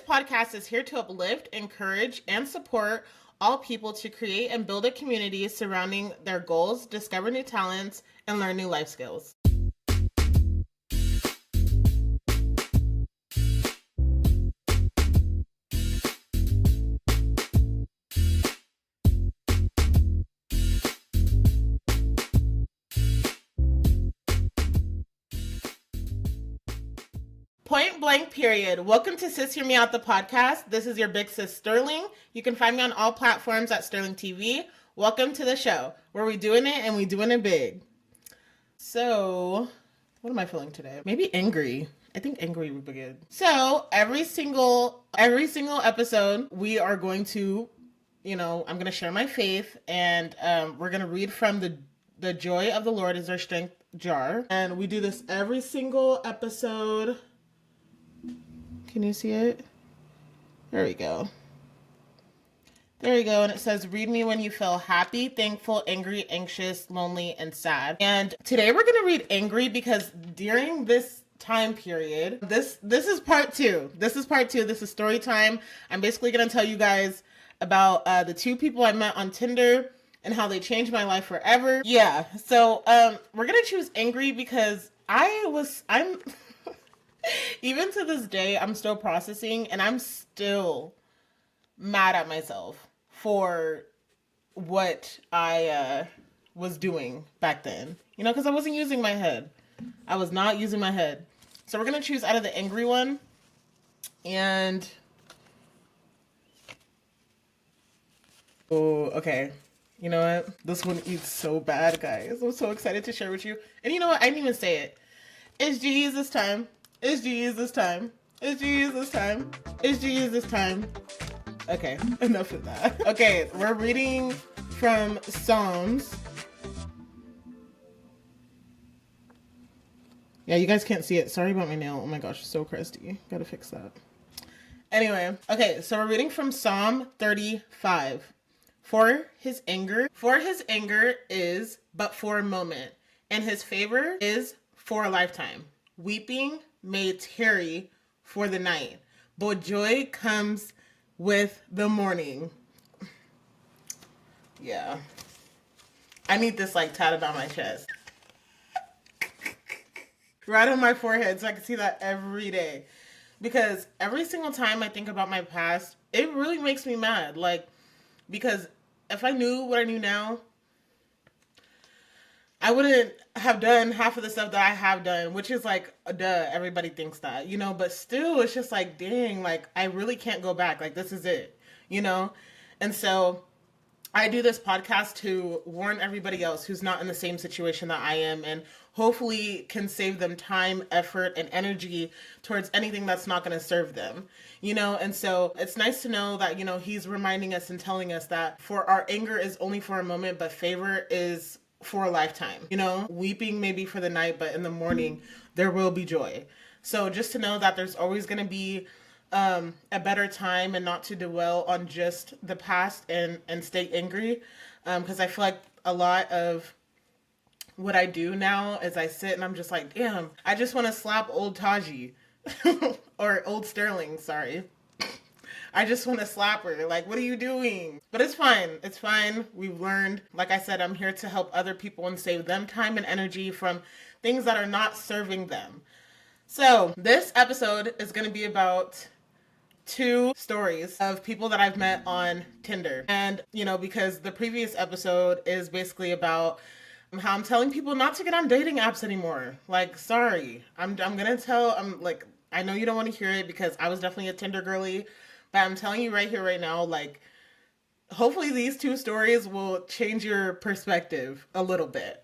podcast is here to uplift, encourage, and support all people to create and build a community surrounding their goals, discover new talents, and learn new life skills. Point blank period. Welcome to SisHearMeOut, the podcast. This is your big sis Sterling. You can find me on all platforms at Sterling TV. Welcome to the show where we doing it and we doing it big. So, what am I feeling today? Maybe angry. I think angry would be good. So every single episode, we are going to, I'm going to share my faith, and we're going to read from the Joy of the Lord is Our Strength jar, and we do this every single episode. Can you see it? There we go. There you go. And it says, read me when you feel happy, thankful, angry, anxious, lonely, and sad. And today we're going to read angry because during this time period, this is part two. This is part two. This is story time. I'm basically going to tell you guys about the two people I met on Tinder and how they changed my life forever. Yeah. So we're going to choose angry because I'm even to this day, I'm still processing, and I'm still mad at myself for what I was doing back then. Because I wasn't using my head. I was not using my head. So we're going to choose out of the angry one. And... oh, okay. You know what? This one eats so bad, guys. I'm so excited to share with you. And you know what? I didn't even say it. It's Jesus time. It's Jesus time. It's Jesus time. It's Jesus time. Okay, enough of that. Okay, we're reading from Psalms. Yeah, you guys can't see it. Sorry about my nail. Oh my gosh, it's so crusty. Gotta fix that. Anyway, okay, so we're reading from Psalm 35. For his anger is but for a moment, and his favor is for a lifetime. Weeping may tarry for the night, but joy comes with the morning. Yeah. I need this tatted on my chest. Right on my forehead so I can see that every day. Because every single time I think about my past, it really makes me mad. Because if I knew what I knew now, I wouldn't have done half of the stuff that I have done, which is duh, everybody thinks that, but still it's just dang, I really can't go back. This is it, And so I do this podcast to warn everybody else who's not in the same situation that I am, and hopefully can save them time, effort, and energy towards anything that's not going to serve them, And so it's nice to know that, he's reminding us and telling us that for our anger is only for a moment, but favor is for a lifetime. Weeping may be for the night, but in the morning there will be joy. So just to know that there's always going to be a better time, and not to dwell on just the past and stay angry. Because I feel like a lot of what I do now is I sit and I'm just damn, I just want to slap old Taji or old Sterling, sorry. I just want to slap her. What are you doing? But it's fine. It's fine. We've learned. Like I said, I'm here to help other people and save them time and energy from things that are not serving them. So this episode is going to be about two stories of people that I've met on Tinder. And, because the previous episode is basically about how I'm telling people not to get on dating apps anymore. Sorry. I'm going to tell, I know you don't want to hear it because I was definitely a Tinder girly. But I'm telling you right here, right now, hopefully these two stories will change your perspective a little bit.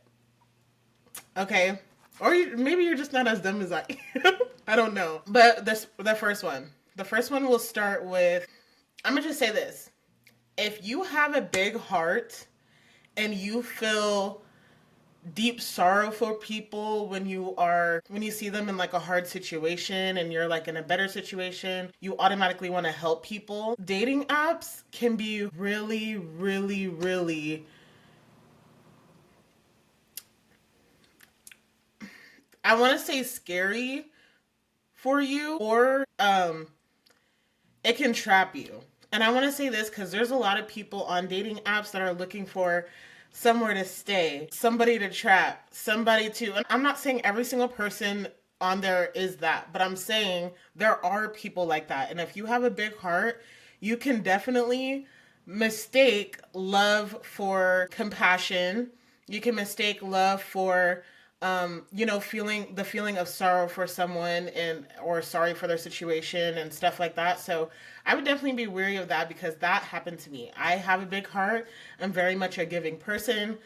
Okay? Or maybe you're just not as dumb as I am. I don't know. But the first one will start with, I'm going to just say this. If you have a big heart and you feel deep sorrow for people when you see them in a hard situation and you're in a better situation, you automatically want to help people. Dating apps can be really, really, really, I want to say scary for you, or it can trap you. And I want to say this because there's a lot of people on dating apps that are looking for somewhere to stay, somebody to trap, somebody to. And I'm not saying every single person on there is that, but I'm saying there are people like that. And if you have a big heart, you can definitely mistake love for compassion. You can mistake love for feeling the feeling of sorrow for someone and or sorry for their situation and stuff like that. So I would definitely be wary of that because that happened to me. I have a big heart. I'm very much a giving person.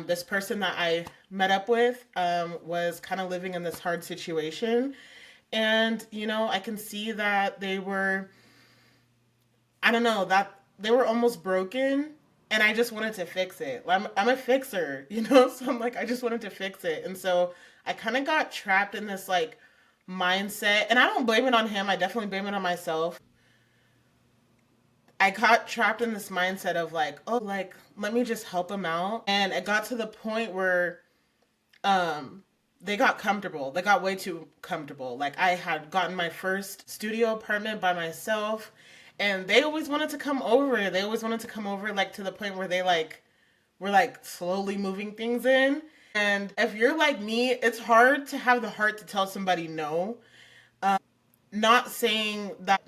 This person that I met up with was kind of living in this hard situation. And, I can see that they were, I don't know, that they were almost broken, and I just wanted to fix it. I'm a fixer, so I'm like, I just wanted to fix it. And so I kind of got trapped in this like mindset, and I don't blame it on him. I definitely blame it on myself. I got trapped in this mindset of like, oh, like, let me just help him out. And it got to the point where they got comfortable. They got way too comfortable. Like I had gotten my first studio apartment by myself, and they always wanted to come over. They always wanted to come over, like to the point where they like were like slowly moving things in. And if you're like me, it's hard to have the heart to tell somebody no. Not saying that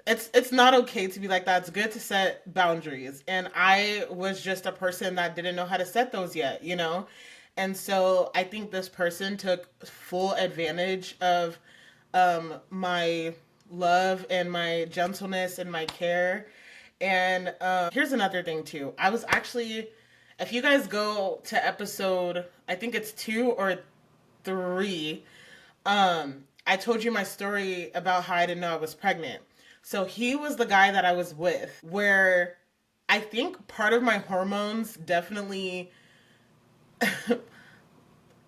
it's not okay to be like that. It's good to set boundaries. And I was just a person that didn't know how to set those yet. And so I think this person took full advantage of my love and my gentleness and my care. And here's another thing too. I was actually, if you guys go to episode, I think it's 2 or 3, I told you my story about how I didn't know I was pregnant. So he was the guy that I was with, where I think part of my hormones definitely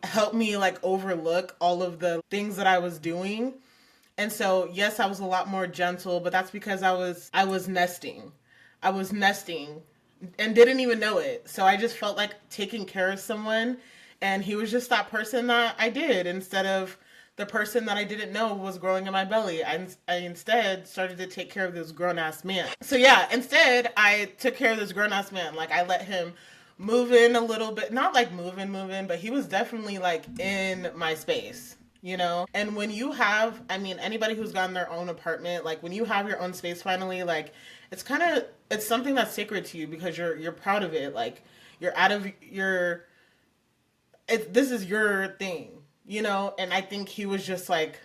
helped me like overlook all of the things that I was doing. And so, yes, I was a lot more gentle, but that's because I was nesting. I was nesting and didn't even know it. So I just felt like taking care of someone, and he was just that person that I did instead of the person that I didn't know was growing in my belly. I instead started to take care of this grown-ass man. So yeah, instead I took care of this grown-ass man. Like I let him move in a little bit, not like move in, but he was definitely like in my space. And when you have, I mean, anybody who's gotten their own apartment, like when you have your own space finally, like it's something that's sacred to you because you're proud of it. Like you're out of your, this is your thing. And I think he was just like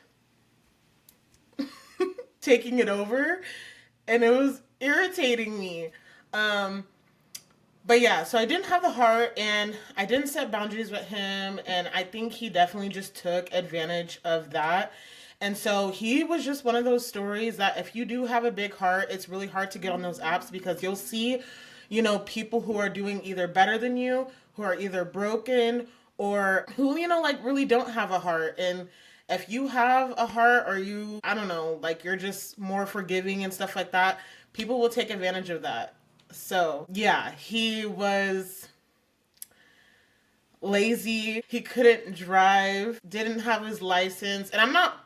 taking it over, and it was irritating me. But yeah, so I didn't have the heart, and I didn't set boundaries with him, and I think he definitely just took advantage of that. And so he was just one of those stories that if you do have a big heart, it's really hard to get on those apps because you'll see, people who are doing either better than you, who are either broken, or who, like really don't have a heart. And if you have a heart, or you, I don't know, like you're just more forgiving and stuff like that, people will take advantage of that. So yeah, he was lazy. He couldn't drive, didn't have his license. And I'm not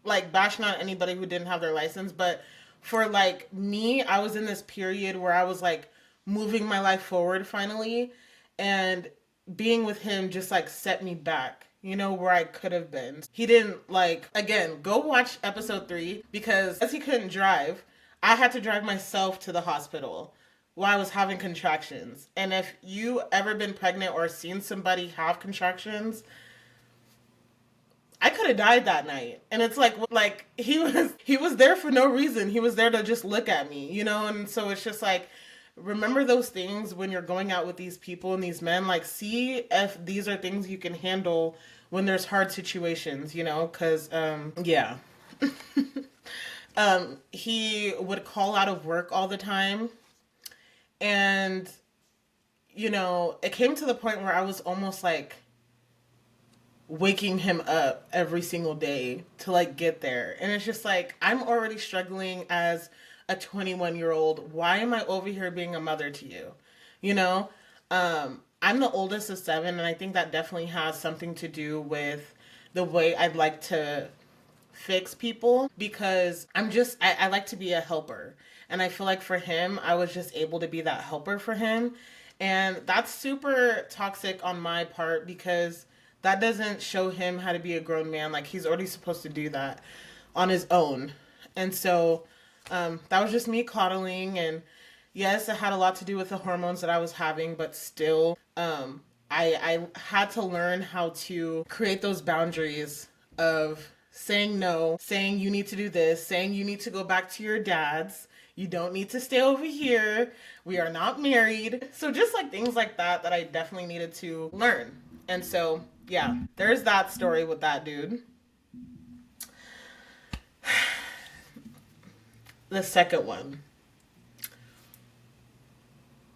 like bashing on anybody who didn't have their license, but for like me, I was in this period where I was like moving my life forward finally, and being with him just like set me back, where I could have been. He didn't like, again, go watch episode 3 because as he couldn't drive, I had to drive myself to the hospital while I was having contractions. And if you ever been pregnant or seen somebody have contractions, I could have died that night. And it's like he was there for no reason. He was there to just look at me, And so it's just like, remember those things when you're going out with these people and these men. Like, see if these are things you can handle when there's hard situations, because yeah. He would call out of work all the time. And, it came to the point where I was almost like waking him up every single day to like get there. And it's just like, I'm already struggling as a 21-year-old. Why am I over here being a mother to you? I'm the oldest of 7, and I think that definitely has something to do with the way I'd like to fix people because I like to be a helper. And I feel like for him, I was just able to be that helper for him. And that's super toxic on my part because that doesn't show him how to be a grown man. Like, he's already supposed to do that on his own. And so that was just me coddling. And yes, it had a lot to do with the hormones that I was having, but still, I had to learn how to create those boundaries of saying no, saying you need to do this, saying you need to go back to your dad's. You don't need to stay over here. We are not married. So just like things like that that I definitely needed to learn. And so, yeah, there's that story with that dude. The second one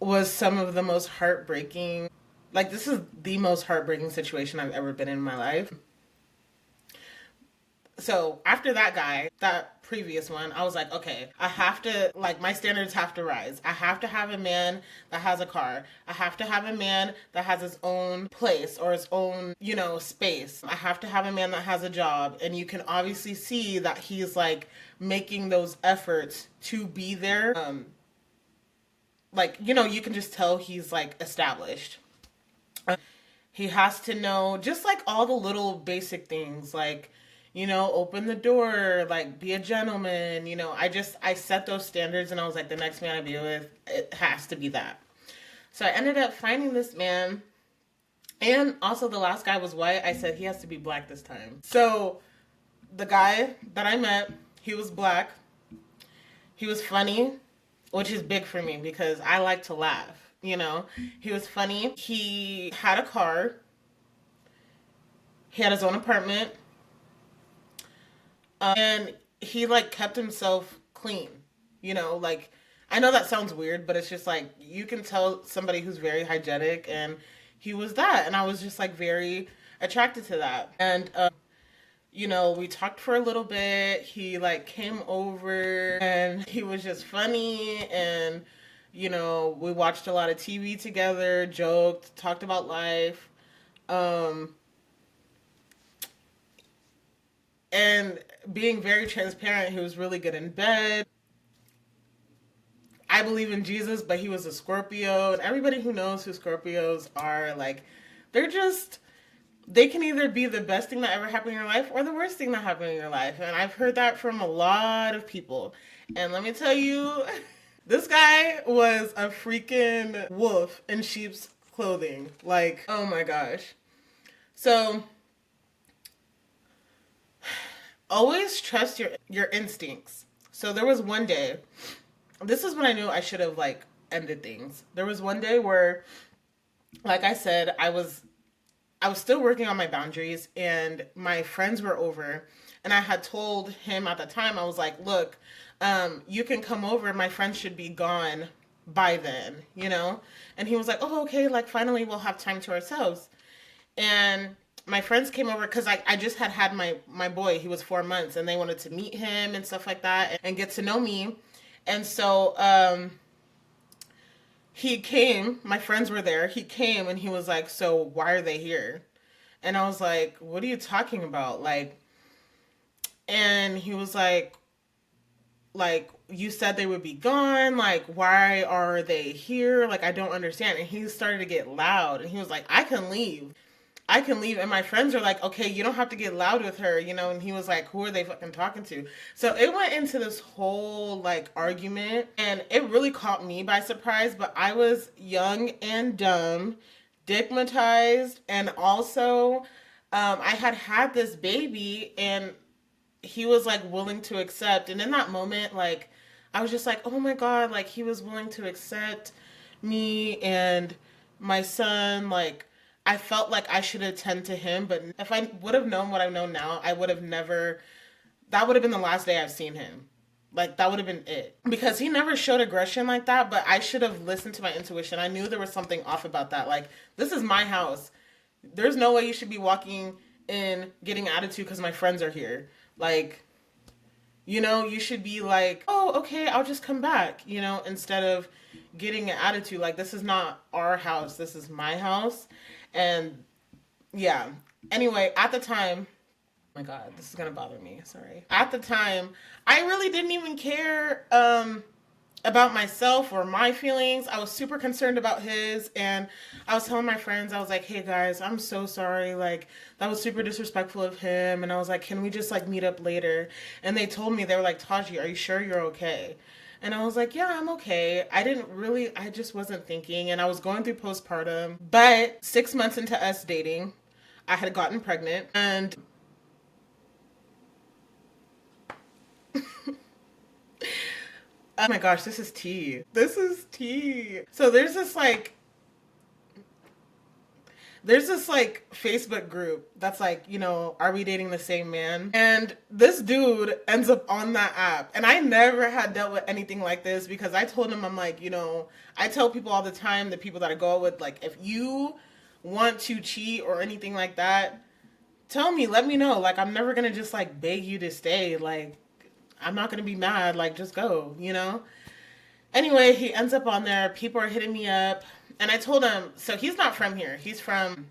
was some of the most heartbreaking, like, this is the most heartbreaking situation I've ever been in my life. So after that guy, that previous one, I was like, okay, I have to, like, my standards have to rise. I have to have a man that has a car. I have to have a man that has his own place or his own, space. I have to have a man that has a job. And you can obviously see that he's like making those efforts to be there. You can just tell he's like established. He has to know just like all the little basic things, like, open the door, like, be a gentleman. I set those standards and I was like, the next man I be with, it has to be that. So I ended up finding this man. And also the last guy was white. I said he has to be black this time. So the guy that I met, he was black. He was funny, which is big for me because I like to laugh. He was funny. He had a car. He had his own apartment. And he like kept himself clean, like, I know that sounds weird, but it's just like, you can tell somebody who's very hygienic, and he was that. And I was just like very attracted to that. And, we talked for a little bit. He like came over and he was just funny. And, we watched a lot of TV together, joked, talked about life. And being very transparent, he was really good in bed. I believe in Jesus, but he was a Scorpio. And everybody who knows who Scorpios are, like, they can either be the best thing that ever happened in your life or the worst thing that happened in your life. And I've heard that from a lot of people. And let me tell you, this guy was a freaking wolf in sheep's clothing. Like, oh my gosh. So always trust your instincts. So there was one day, this is when I knew I should have like ended things. There was one day where, like I said, I was still working on my boundaries and my friends were over, and I had told him at the time, I was like, look, you can come over. My friends should be gone by then, And he was like, oh, okay. Like, finally we'll have time to ourselves. And my friends came over because I just had my boy. He was 4 months, and they wanted to meet him and stuff like that and get to know me. And so he came. My friends were there. He came and he was like, so why are they here? And I was like, what are you talking about? Like, and he was like, you said they would be gone. Like, why are they here? Like, I don't understand. And he started to get loud, and he was like, I can leave. And my friends were like, okay, you don't have to get loud with her, and he was like, who are they fucking talking to? So it went into this whole like argument, and it really caught me by surprise, but I was young and dumb, stigmatized, and also I had this baby, and he was like willing to accept. And in that moment, like, I was just like, oh my God, like, he was willing to accept me and my son. Like, I felt like I should attend to him, but if I would have known what I know now, I would have never, that would have been the last day I've seen him. Like, that would have been it. Because he never showed aggression like that, but I should have listened to my intuition. I knew there was something off about that. Like, this is my house. There's no way you should be walking in getting attitude because my friends are here. Like, you should be like, oh, okay, I'll just come back, instead of getting an attitude. Like, this is not our house. This is my house. And yeah. Anyway, at the time, my God, this is gonna bother me. Sorry. At the time, I really didn't even care about myself or my feelings. I was super concerned about his, and I was telling my friends, I was like, hey guys, I'm so sorry. Like, that was super disrespectful of him. And I was like, can we just like meet up later? And they told me, they were like, Taji, are you sure you're okay? And I was like, yeah, I'm okay. I just wasn't thinking. And I was going through postpartum. But 6 months into us dating, I had gotten pregnant. And oh my gosh, this is tea. This is tea. So there's this Facebook group that's like, are we dating the same man? And this dude ends up on that app. And I never had dealt with anything like this because I told him, I'm like, I tell people all the time, the people that I go out with, like, if you want to cheat or anything like that, tell me, let me know. Like, I'm never going to just like beg you to stay. Like, I'm not going to be mad. Like, just go. Anyway, he ends up on there. People are hitting me up. And I told him, so he's not from here. He's from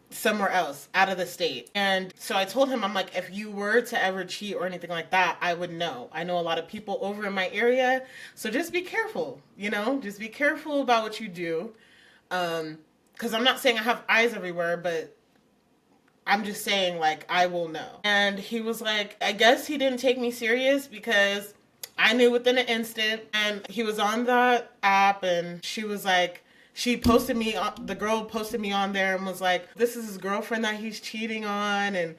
somewhere else, out of the state. And so I told him, I'm like, if you were to ever cheat or anything like that, I would know. I know a lot of people over in my area. So just be careful, just be careful about what you do. Because I'm not saying I have eyes everywhere, but I'm just saying, like, I will know. And he was like, I guess he didn't take me serious because I knew within an instant. And he was on the app and she was like, the girl posted me on there and was like, this is his girlfriend that he's cheating on. And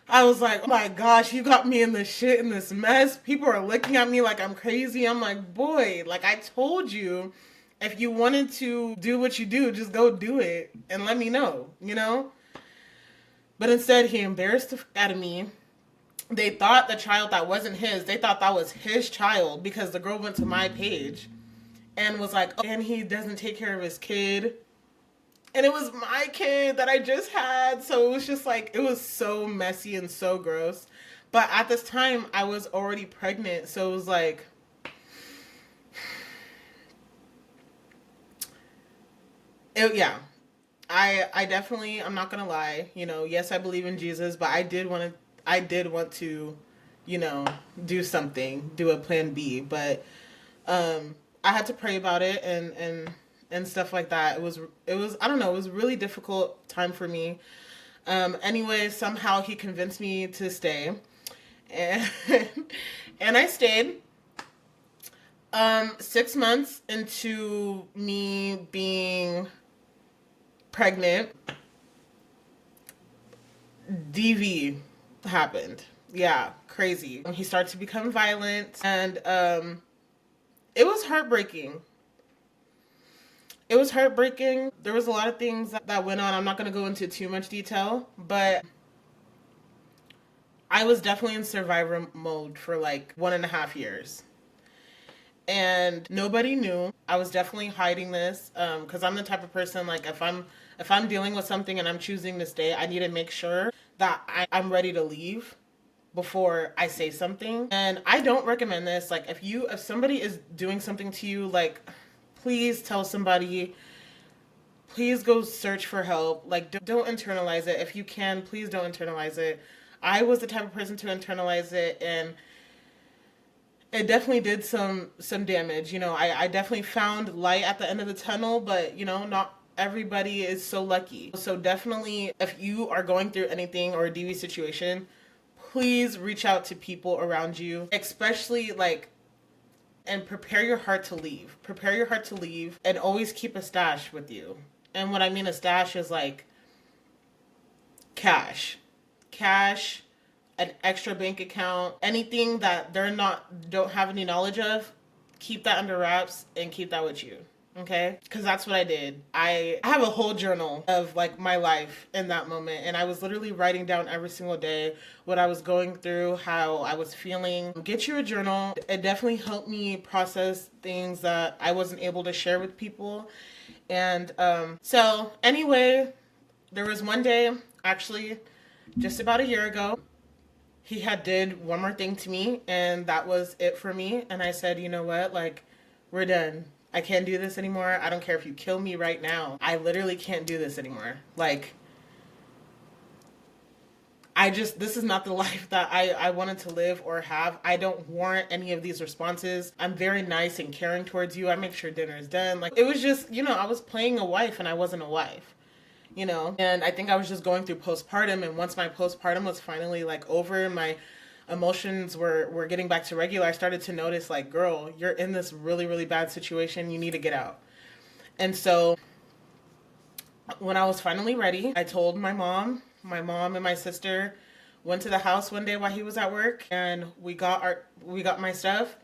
I was like, oh my gosh, you got me in this shit, in this mess. People are looking at me like I'm crazy. I'm like, boy, like I told you, if you wanted to do what you do, just go do it and let me know, But instead, he embarrassed the f out of me. They thought the child that wasn't his, they thought that was his child because the girl went to my page and was like, oh, and he doesn't take care of his kid. And it was my kid that I just had. So it was just like, it was so messy and so gross. But at this time, I was already pregnant. So it was like, yeah. I definitely, I'm not gonna lie, yes, I believe in Jesus, but I did want to, do something, do a plan B, but I had to pray about it and stuff like that. It was, I don't know, it was a really difficult time for me. Anyway, somehow he convinced me to stay, and and I stayed. 6 months into me being pregnant, DV happened. Yeah, crazy. He started to become violent, and it was heartbreaking. It was heartbreaking. There was a lot of things that went on. I'm not going to go into too much detail, but I was definitely in survivor mode for like 1.5 years. And nobody knew. I was definitely hiding this because I'm the type of person, like, if I'm dealing with something and I'm choosing to stay, I need to make sure that I'm ready to leave before I say something. And I don't recommend this. Like, if somebody is doing something to you, like, please tell somebody. Please go search for help. Like, don't internalize it. If you can, please don't internalize it. I was the type of person to internalize it, and it definitely did some damage. I definitely found light at the end of the tunnel, but not everybody is so lucky. So definitely, if you are going through anything or a DV situation, please reach out to people around you, especially and prepare your heart to leave. Prepare your heart to leave, and always keep a stash with you. And what I mean a stash is like cash, an extra bank account, anything that don't have any knowledge of, keep that under wraps and keep that with you. Okay? Because that's what I did. I have a whole journal of like my life in that moment, and I was literally writing down every single day what I was going through, how I was feeling. Get you a journal. It definitely helped me process things that I wasn't able to share with people. And so anyway, there was one day, actually just about a year ago, he had did one more thing to me, and that was it for me. And I said, you know what, like, we're done. I can't do this anymore. I don't care if you kill me right now. I literally can't do this anymore. Like, this is not the life that I wanted to live or have. I don't warrant any of these responses. I'm very nice and caring towards you. I make sure dinner is done. Like, it was just, I was playing a wife and I wasn't a wife, And I think I was just going through postpartum. And once my postpartum was finally like over and my emotions were getting back to regular, I started to notice like, girl, you're in this really, really bad situation. You need to get out. And so when I was finally ready, I told my mom. My mom and my sister went to the house one day while he was at work, and we got my stuff,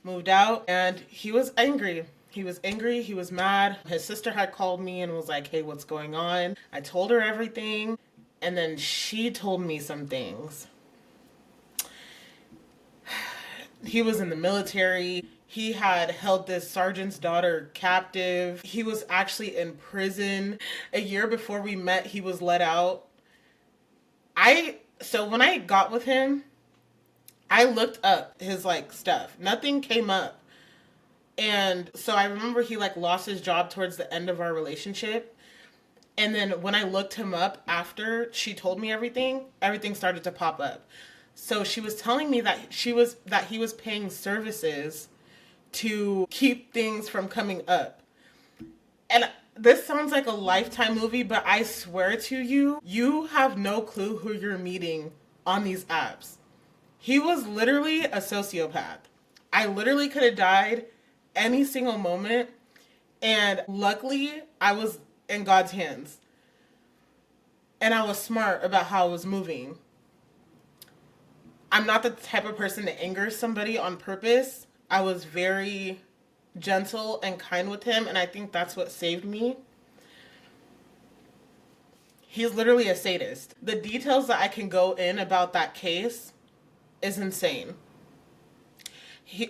moved out, and he was angry. He was angry. He was mad. His sister had called me and was like, "Hey, what's going on?" I told her everything, and then she told me some things. He was in the military. He had held this sergeant's daughter captive. He was actually in prison. A year before we met, he was let out. So when I got with him, I looked up his like stuff. Nothing came up. And so I remember he like lost his job towards the end of our relationship. And then when I looked him up after she told me everything started to pop up. So she was telling me that he was paying services to keep things from coming up. And this sounds like a Lifetime movie, but I swear to you, you have no clue who you're meeting on these apps. He was literally a sociopath. I literally could have died any single moment. And luckily, I was in God's hands. And I was smart about how I was moving. I'm not the type of person to anger somebody on purpose. I was very gentle and kind with him, and I think that's what saved me. He's literally a sadist. The details that I can go in about that case is insane.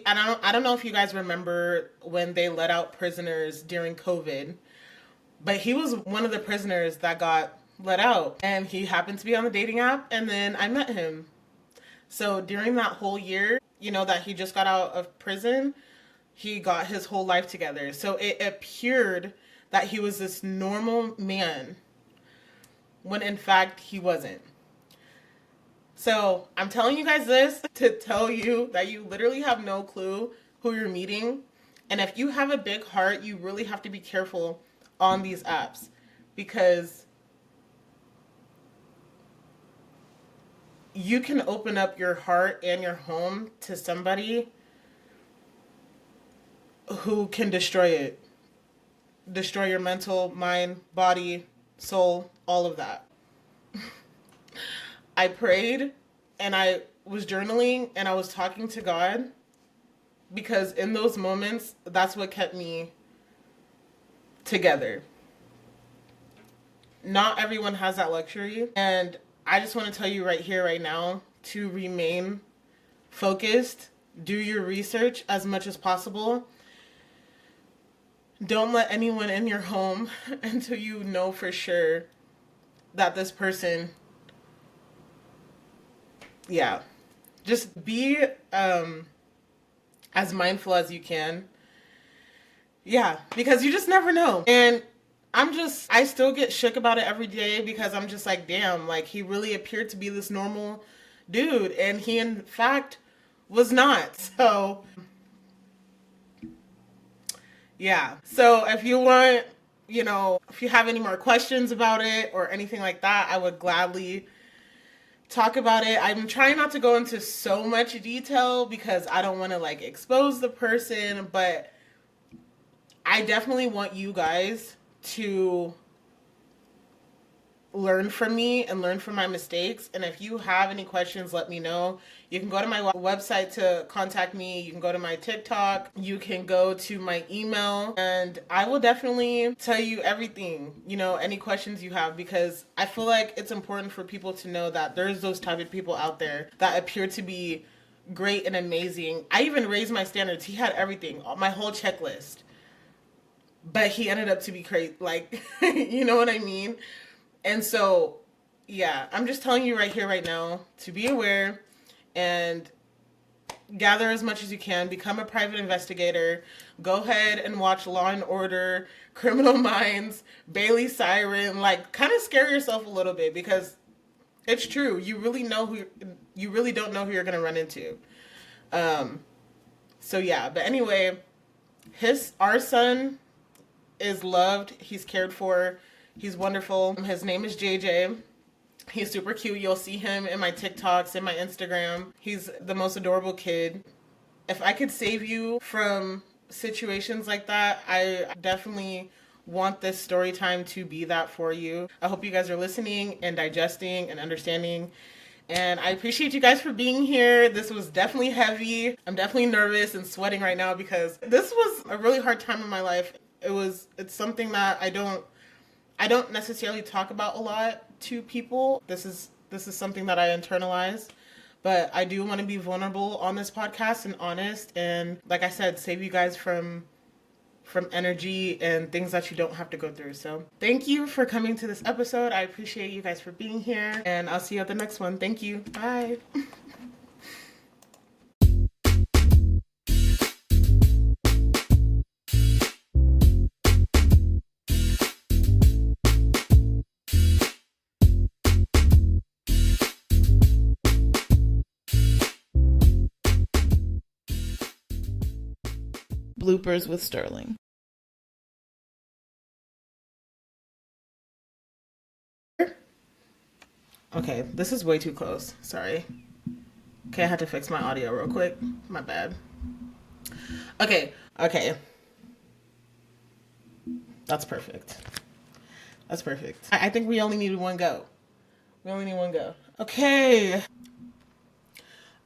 I don't know if you guys remember when they let out prisoners during COVID, but he was one of the prisoners that got let out, and he happened to be on the dating app, and then I met him. So during that whole year, that he just got out of prison, he got his whole life together. So it appeared that he was this normal man when in fact he wasn't. So I'm telling you guys this to tell you that you literally have no clue who you're meeting. And if you have a big heart, you really have to be careful on these apps, because you can open up your heart and your home to somebody who can destroy it. Destroy your mental, mind, body, soul, all of that. I prayed and I was journaling and I was talking to God, because in those moments, that's what kept me together. Not everyone has that luxury. And I just want to tell you right here, right now, to remain focused. Do your research as much as possible. Don't let anyone in your home until you know for sure that this person, just be as mindful as you can. Yeah, because you just never know. And I still get shook about it every day, because I'm just like, damn, like he really appeared to be this normal dude, and he in fact was not. So yeah. So if you want, if you have any more questions about it or anything like that, I would gladly talk about it. I'm trying not to go into so much detail because I don't want to like expose the person, but I definitely want you guys to learn from me and learn from my mistakes. And if you have any questions, let me know. You can go to my website to contact me. You can go to my TikTok. You can go to my email, and I will definitely tell you everything, any questions you have, because I feel like it's important for people to know that there's those type of people out there that appear to be great and amazing. I even raised my standards. He had everything, my whole checklist, but he ended up to be crazy. Like, you know what I mean? And so, yeah, I'm just telling you right here, right now, to be aware and gather as much as you can. Become a private investigator. Go ahead and watch Law and Order, Criminal Minds, Bailey Siren. Like, kind of scare yourself a little bit, because It's true. You really don't know who you're gonna run into. Um, so yeah, but anyway, our son is loved. He's cared for. He's wonderful. His name is JJ. He's super cute. You'll see him in my TikToks, in my Instagram. He's the most adorable kid. If I could save you from situations like that, I definitely want this story time to be that for you. I hope you guys are listening and digesting and understanding. And I appreciate you guys for being here. This was definitely heavy. I'm definitely nervous and sweating right now because this was a really hard time in my life. It's something that I don't necessarily talk about a lot to people. This is something that I internalize. But I do want to be vulnerable on this podcast and honest, and like I said, save you guys from energy and things that you don't have to go through. So thank you for coming to this episode. I appreciate you guys for being here, and I'll see you at the next one. Thank you. Bye. Bloopers with Sterling. Okay, this is way too close. Sorry. Okay, I had to fix my audio real quick. My bad. Okay. That's perfect. I think we only need one go.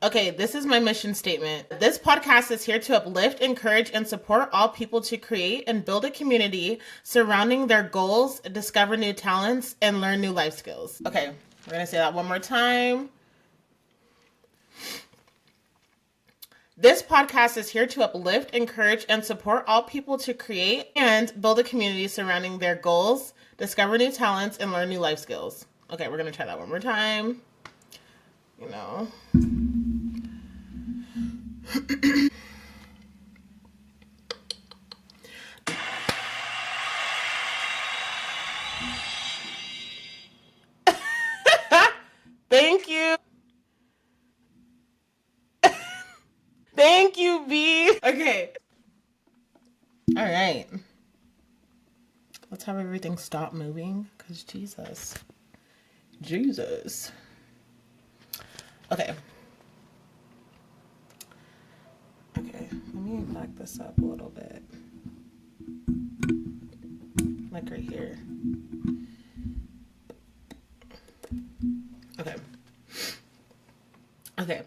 Okay, this is my mission statement. This podcast is here to uplift, encourage, and support all people to create and build a community surrounding their goals, discover new talents, and learn new life skills. Okay, we're going to say that one more time. This podcast is here to uplift, encourage, and support all people to create and build a community surrounding their goals, discover new talents, and learn new life skills. Okay, we're going to try that one more time. You know. Thank you. Thank you, B. Okay. All right. Let's have everything stop moving, because Jesus. Okay. Let me back this up a little bit. Like right here. Okay.